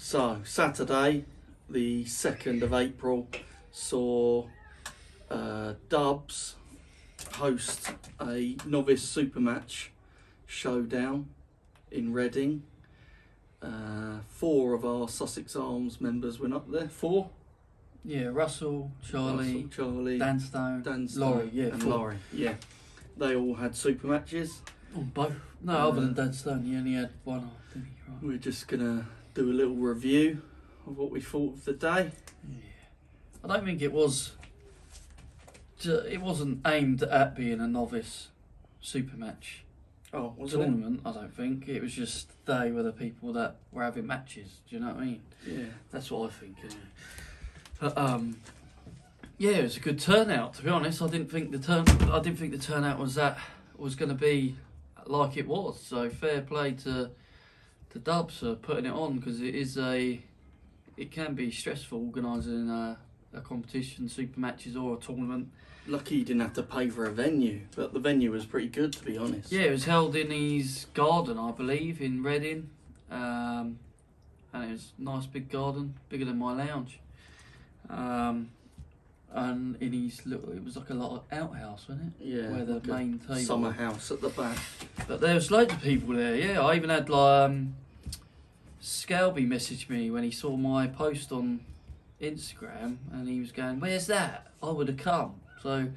So, Saturday, the 2nd of April, saw Dubs host a novice super match showdown in Reading. 4 of our Sussex Arms members went up there. 4? Yeah, Russell, Charlie, Dan Stone, Laurie, and Laurie. Yeah, they all had super matches. Oh, both. No, other than Dan Stone, he only had one, didn't he? Right. We're just gonna do a little review of what we thought of the day. Yeah, I don't think it was. It wasn't aimed at being a novice super match tournament. I don't think it was just they were the people that were having matches. Do you know what I mean? Yeah, that's what I think. Anyway. But yeah, it was a good turnout. To be honest, I didn't think the turnout was going to be like it was. So fair play to Dubs for putting it on, because it can be stressful organising a competition, super matches or a tournament. Lucky you didn't have to pay for a venue, but the venue was pretty good, to be honest. Yeah, it was held in his garden, I believe, in Reading, and it was a nice big garden, bigger than my lounge. And in his it was like a lot of outhouse, wasn't it? Yeah, where the like main table. Summer house at the back. But there was loads of people there. Yeah, I even had Scalby message me when he saw my post on Instagram, and he was going, "Where's that? I would have come." So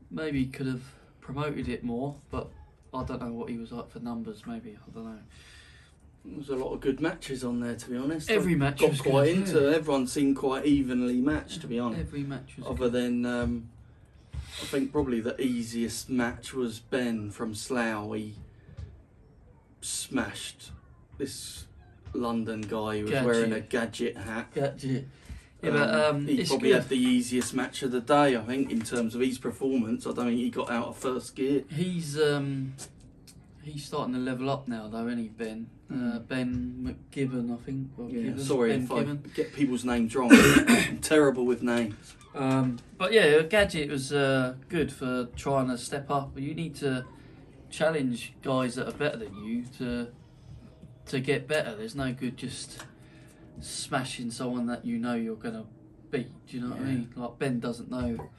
maybe he could have promoted it more, but I don't know what he was like for numbers. Maybe I don't know. There was a lot of good matches on there, to be honest. Every match got was quite good, into. yeah. Everyone seemed quite evenly matched, to be honest. Every match was Other good. than I think probably the easiest match was Ben from Slough. He smashed this London guy who was wearing a gadget hat. Gadget. Yeah, but he probably had the easiest match of the day, I think, in terms of his performance. I don't think he got out of first gear. He's starting to level up now, though, isn't he, Ben? Ben McGibbon, I think. Or Yeah, Gibbon, sorry Ben if Gibbon. I get people's names wrong. I'm terrible with names. But yeah, Gadget was good for trying to step up. You need to challenge guys that are better than you to get better. There's no good just smashing someone that you know you're going to beat. Do you know what I mean? Like, Ben doesn't know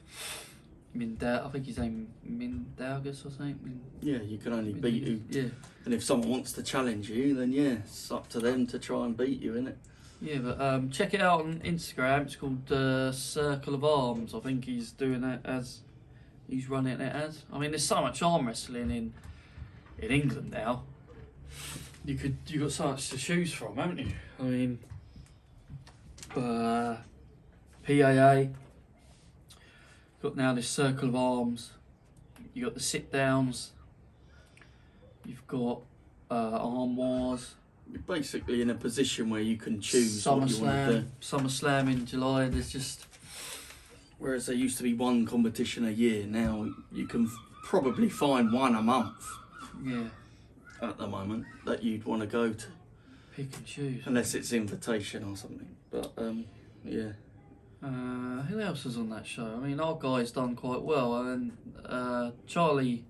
I think his name Mindaugas or something. Yeah, you can only beat you. Yeah. And if someone wants to challenge you, then yeah, it's up to them to try and beat you, innit? Yeah, but check it out on Instagram. It's called Circle of Arms. I think he's doing it as he's running it as. I mean, there's so much arm wrestling in England now. You got so much to choose from, haven't you? I mean, PAA. Got now this Circle of Arms. You got the sit downs. You've got arm wars. You're basically in a position where you can choose what you want to do. SummerSlam in July. There's just whereas there used to be one competition a year, now you can probably find one a month. Yeah. At the moment that you'd want to go to. Pick and choose. Unless it's invitation or something. But yeah. Who else was on that show? I mean, our guy's done quite well, and Charlie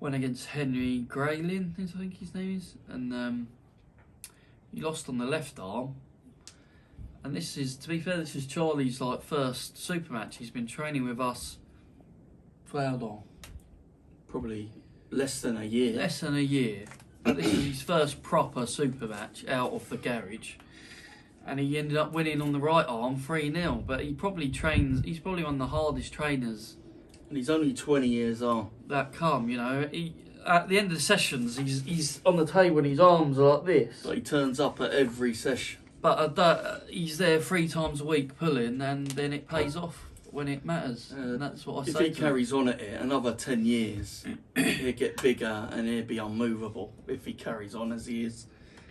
went against Henry Graylin, I think his name is, and he lost on the left arm. And this is, to be fair, this is Charlie's first super match. He's been training with us for how long? Probably less than a year. Less than a year. But this is his first proper super match out of the garage. And he ended up winning on the right arm 3-0. But he's probably one of the hardest trainers. And he's only 20 years old. That come, you know. At the end of the sessions, he's on the table and his arms are like this. But he turns up at every session. But he's there 3 times a week pulling, and then it pays off when it matters. And that's what I say. If he carries on at it another 10 years, he'll get bigger and he'll be unmovable if he carries on as he is.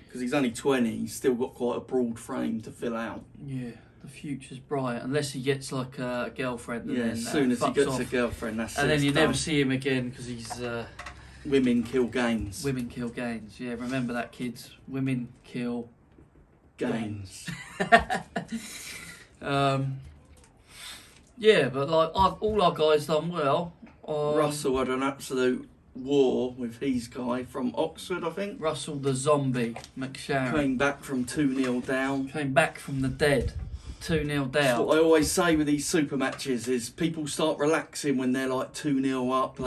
Because he's only 20, he's still got quite a broad frame to fill out. Yeah, the future's bright, unless he gets a girlfriend. And yeah, then, as soon as he gets off. a girlfriend, that's it. And then you done. never see him again because he's... women kill gains. Women kill gains, yeah, remember that, kids. Women kill... gains. Yeah, but all our guys done well. Russell had an absolute war with his guy from Oxford, I think. Russell the Zombie McSharon. Came back from 2-0 down. Came back from the dead. 2-0 down. That's what I always say with these super matches is people start relaxing when they're like 2-0 up.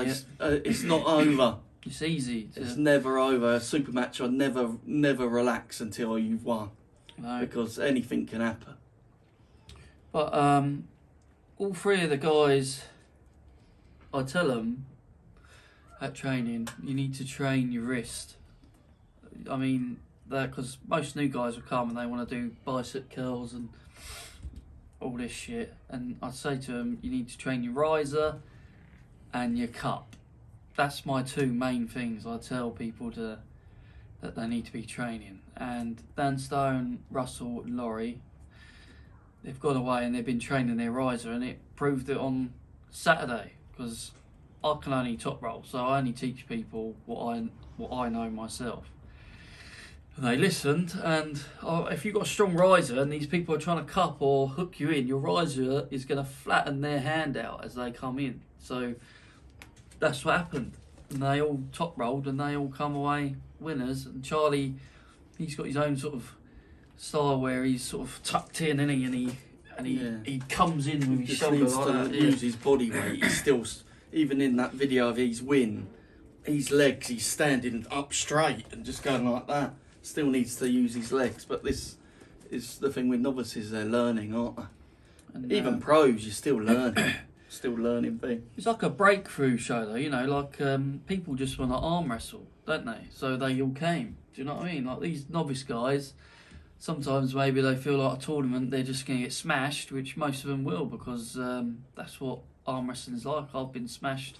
It's not over. It's easy. It's never over. A super match, I never relax until you've won. No. Because anything can happen. But all three of the guys, I tell them at training, you need to train your wrist. I mean, because most new guys will come and they want to do bicep curls and all this shit. And I say to them, you need to train your riser and your cup. That's my two main things I tell people that they need to be training. And Dan Stone, Russell and Laurie, they've gone away and they've been training their riser, and it proved it on Saturday, because I can only top roll, so I only teach people what I know myself. And they listened, and if you've got a strong riser and these people are trying to cup or hook you in, your riser is going to flatten their hand out as they come in. So that's what happened. And they all top rolled and they all come away winners. And Charlie, he's got his own sort of style where he's sort of tucked in, and he comes in with his shoulder like that. Use his body weight. He's still, even in that video of his win, his legs, he's standing up straight and just going like that. Still needs to use his legs, but this is the thing with novices, they're learning, aren't they? And, even pros, you're still learning. Still learning things. It's like a breakthrough show though, you know, like people just want to arm wrestle, don't they? So they all came. Do you know what I mean? Like these novice guys, sometimes maybe they feel like a tournament, they're just going to get smashed, which most of them will, because that's what arm wrestling is like. I've been smashed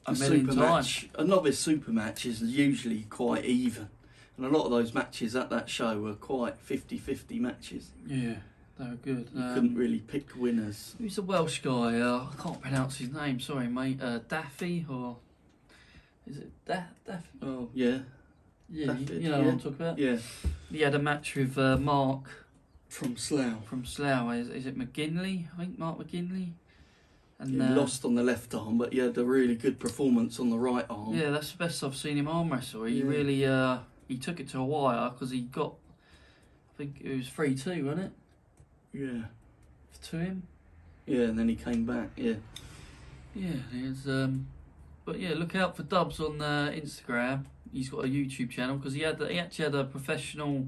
a million times. A novice super match is usually quite even. And a lot of those matches at that show were quite 50-50 matches. Yeah, they were good. You couldn't really pick winners. Who's the Welsh guy? I can't pronounce his name, sorry mate. Daffy, or... Is it Daffy? Oh, yeah. Yeah, you know what I'm talking about? Yeah. He had a match with Mark... From Slough. From Slough. Is it McGinley? I think Mark McGinley. And he lost on the left arm, but he had a really good performance on the right arm. Yeah, that's the best I've seen him arm wrestle. He really... he took it to a wire because he got, I think it was 3-2, wasn't it? Yeah. To him? Yeah, and then he came back, yeah. Yeah, it's, but yeah, look out for Dubs on Instagram. He's got a YouTube channel because he actually had a professional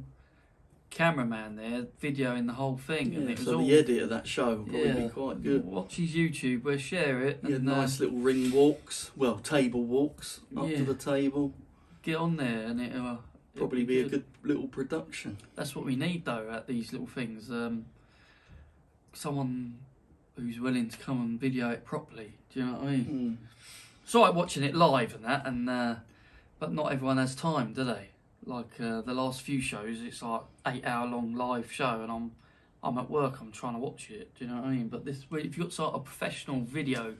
cameraman there videoing the whole thing. Yeah, and it was so all, the edit of that show will probably be quite good. Watch his YouTube, we'll share it. He had nice little ring walks, well, table walks up to the table. Get on there and it'll probably be a good little production. That's what we need though at these little things. Someone who's willing to come and video it properly. Do you know what I mean? It's like watching it live and that, and but not everyone has time, do they? Like the last few shows, it's like 8-hour long live show, and I'm at work, I'm trying to watch it. Do you know what I mean? But this, if you've got sort of a professional video.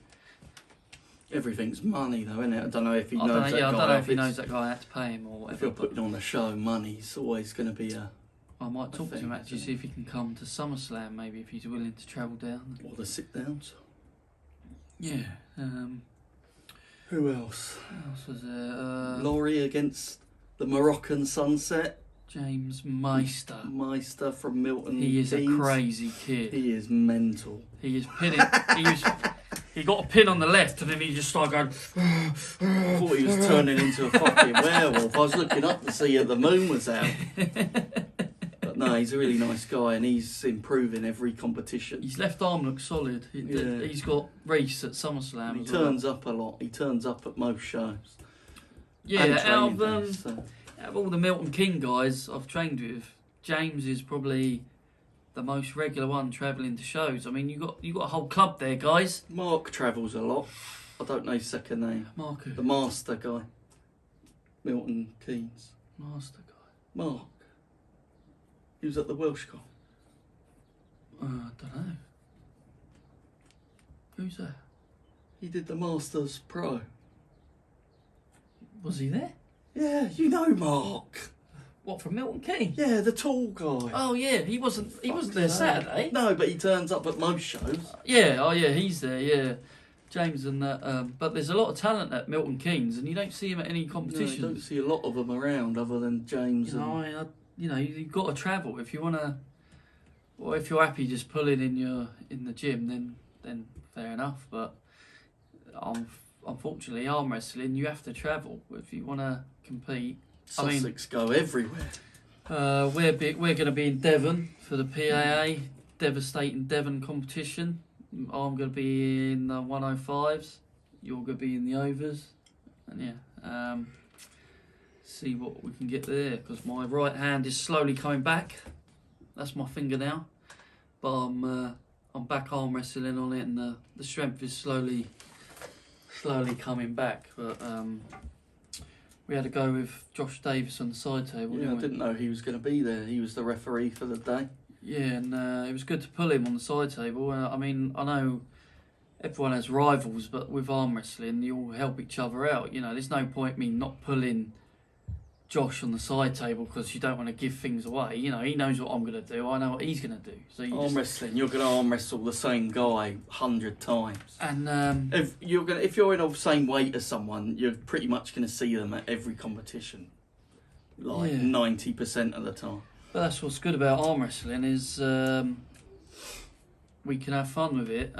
Everything's money though, isn't it? I don't know if he knows that guy. I don't know if he knows that guy had to pay him or whatever. If you're putting on a show, money's always going to be a... I might talk to him actually, see if he can come to SummerSlam, maybe, if he's willing to travel down. Or the sit-downs. Yeah. Who else? Who else was there? Laurie against the Moroccan Sunset. James Meister. Meister from Milton He is Keynes. a crazy kid. He is mental. He is pinning... He got a pin on the left and then he just started going... I thought he was turning into a fucking werewolf. I was looking up to see if the moon was out. But no, he's a really nice guy and he's improving every competition. His left arm looks solid. He's got Reese at SummerSlam. He turns up a lot. He turns up at most shows. Yeah, out of all the Milton King guys I've trained with, James is probably... the most regular one travelling to shows. I mean, you got a whole club there, guys. Mark travels a lot. I don't know his second name. Mark who? The Master guy. Milton Keynes. Master guy. Mark. He was at the Welsh Con. I don't know. Who's that? He did the Masters Pro. Was he there? Yeah, you know Mark. What, from Milton Keynes? Yeah, the tall guy. Oh yeah, he wasn't there Saturday. No, but he turns up at most shows. Yeah, oh yeah, he's there. Yeah, James and that. But there's a lot of talent at Milton Keynes, and you don't see him at any competitions. No, you don't see a lot of them around other than James. You've got to travel if you want to. Well, if you're happy just pulling in the gym, then fair enough. But unfortunately, arm wrestling, you have to travel if you want to compete. Sussex go everywhere. We're going to be in Devon for the PAA Devastating Devon competition. I'm going to be in the 105s. You're going to be in the overs, and see what we can get there. Because my right hand is slowly coming back. That's my finger now, but I'm back arm wrestling on it, and the strength is slowly coming back. But we had to go with Josh Davis on the side table. Yeah, I didn't know he was going to be there. He was the referee for the day. Yeah, and it was good to pull him on the side table. I know everyone has rivals, but with arm wrestling, you all help each other out. There's no point me not pulling Josh on the side table because you don't want to give things away. He knows what I'm going to do. I know what he's going to do. So wrestling, you're going to arm wrestle the same guy 100 times. And if you're in the same weight as someone, you're pretty much going to see them at every competition, 90% of the time. But that's what's good about arm wrestling is we can have fun with it.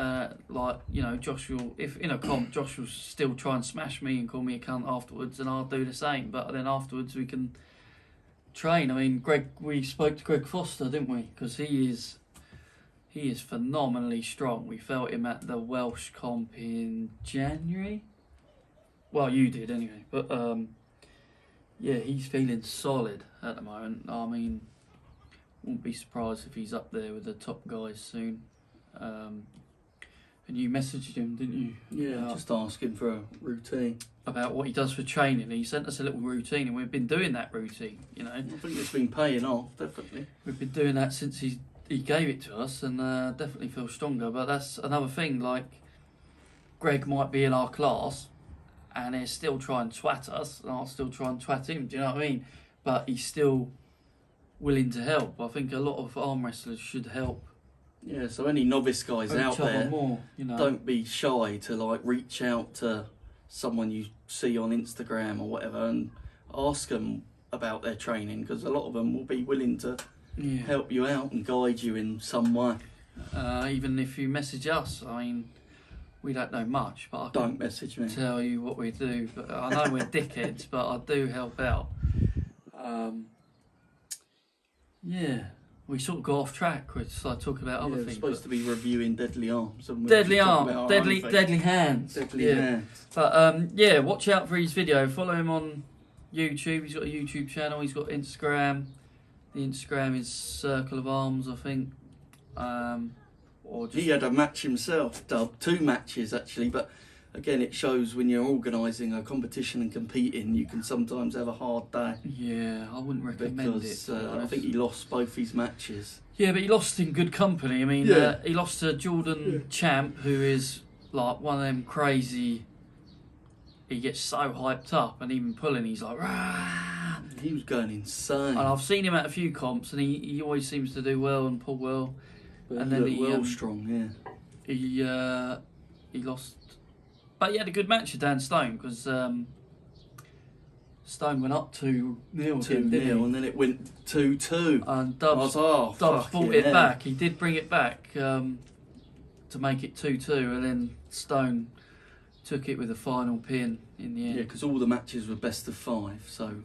Josh will, if in a comp, Josh will still try and smash me and call me a cunt afterwards, and I'll do the same. But then afterwards we can train. We spoke to Greg Foster, didn't we? Because he is phenomenally strong. We felt him at the Welsh comp in January. Well, you did anyway. But he's feeling solid at the moment. Wouldn't be surprised if he's up there with the top guys soon. And you messaged him, didn't you? Yeah, just asking for a routine. About what he does for training. He sent us a little routine, and we've been doing that routine, I think it's been paying off, definitely. We've been doing that since he gave it to us, and definitely feel stronger. But that's another thing, Greg might be in our class, and he'll still try and twat us, and I'll still try and twat him, do you know what I mean? But he's still willing to help. I think a lot of arm wrestlers should help. Yeah, so any novice guys out there, more, don't be shy to reach out to someone you see on Instagram or whatever and ask them about their training, because a lot of them will be willing to help you out and guide you in some way. Even if you message us, we don't know much, but I don't message me. Tell you what we do. But I know we're dickheads, but I do help out. We sort of got off track. We started talking about other things. We're supposed to be reviewing Deadly Arms. Deadly Hands. Deadly Hands. But watch out for his video. Follow him on YouTube. He's got a YouTube channel. He's got Instagram. The Instagram is Circle of Arms, I think. He had a match himself, dubbed 2 matches actually, but again, it shows when you're organising a competition and competing, you can sometimes have a hard day. Yeah, I wouldn't recommend it. I think he lost both his matches. Yeah, but he lost in good company. He lost to Jordan Champ, who is one of them crazy. He gets so hyped up, and even pulling, he's like, rah! He was going insane. And I've seen him at a few comps, and he always seems to do well and pull well. But and then he strong, yeah. He lost. But he had a good match with Dan Stone, because Stone went up 2-0, and then it went 2-2. And Dubs brought it back. He did bring it back to make it 2-2, and then Stone took it with a final pin in the end. Yeah, because all the matches were best of 5, so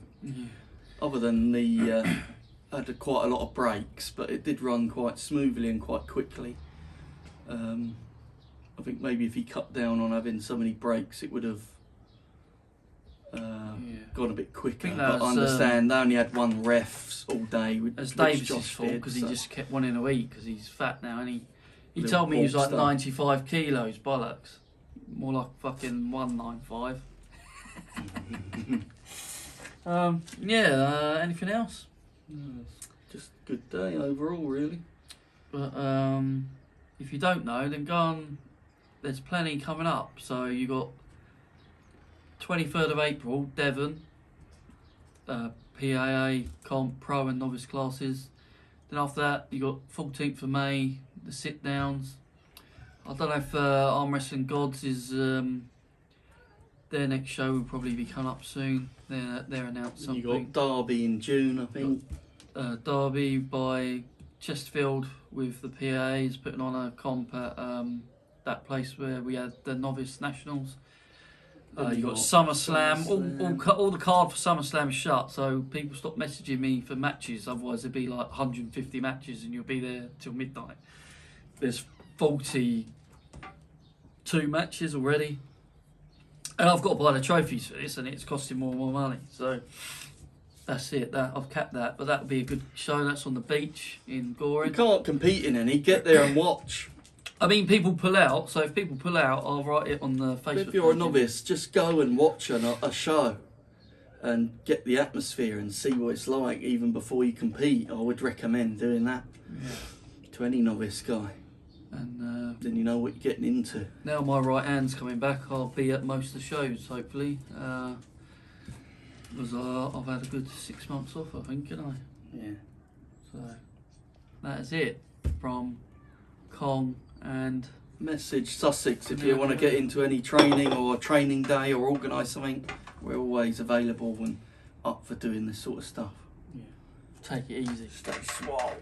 other than the had quite a lot of breaks, but it did run quite smoothly and quite quickly. I think maybe if he cut down on having so many breaks, it would have gone a bit quicker. But I understand they only had one ref all day. It's Davis's fault, because he just kept wanting to eat because he's fat now, and he told me he was 95 kilos, bollocks. More like fucking 195. Anything else? No, just a good day overall, really. But if you don't know, then go on. There's plenty coming up. So you got 23rd of April, Devon, PAA, Comp, Pro and Novice classes. Then after that, you got 14th of May, the sit-downs. I don't know if Armwrestling Gods is their next show will probably be coming up soon. They're announced something. You got Derby in June, I think. Derby by Chesterfield with the PAs putting on a comp at that place where we had the Novice Nationals. You got SummerSlam. All the card for SummerSlam is shut, so people stop messaging me for matches. Otherwise, there'd be like 150 matches, and you'll be there till midnight. There's 42 matches already, and I've got to buy the trophies for this, and it's costing more and more money. So that's it. I've capped that, but that'll be a good show. That's on the beach in Goring. You can't compete in any. Get there and watch. I mean, people pull out, so if people pull out, I'll write it on the Facebook. If you're a page. novice, just go and watch a show and get the atmosphere and see what it's like even before you compete. I would recommend doing that to any novice guy. And then you know what you're getting into. Now my right hand's coming back, I'll be at most of the shows, hopefully. Because I've had a good 6 months off, I think, haven't I? Yeah. So, that is it from Kong and Message Sussex if you want to get into any training or a training day or organise something. We're always available and up for doing this sort of stuff. take it easy. Stay swole.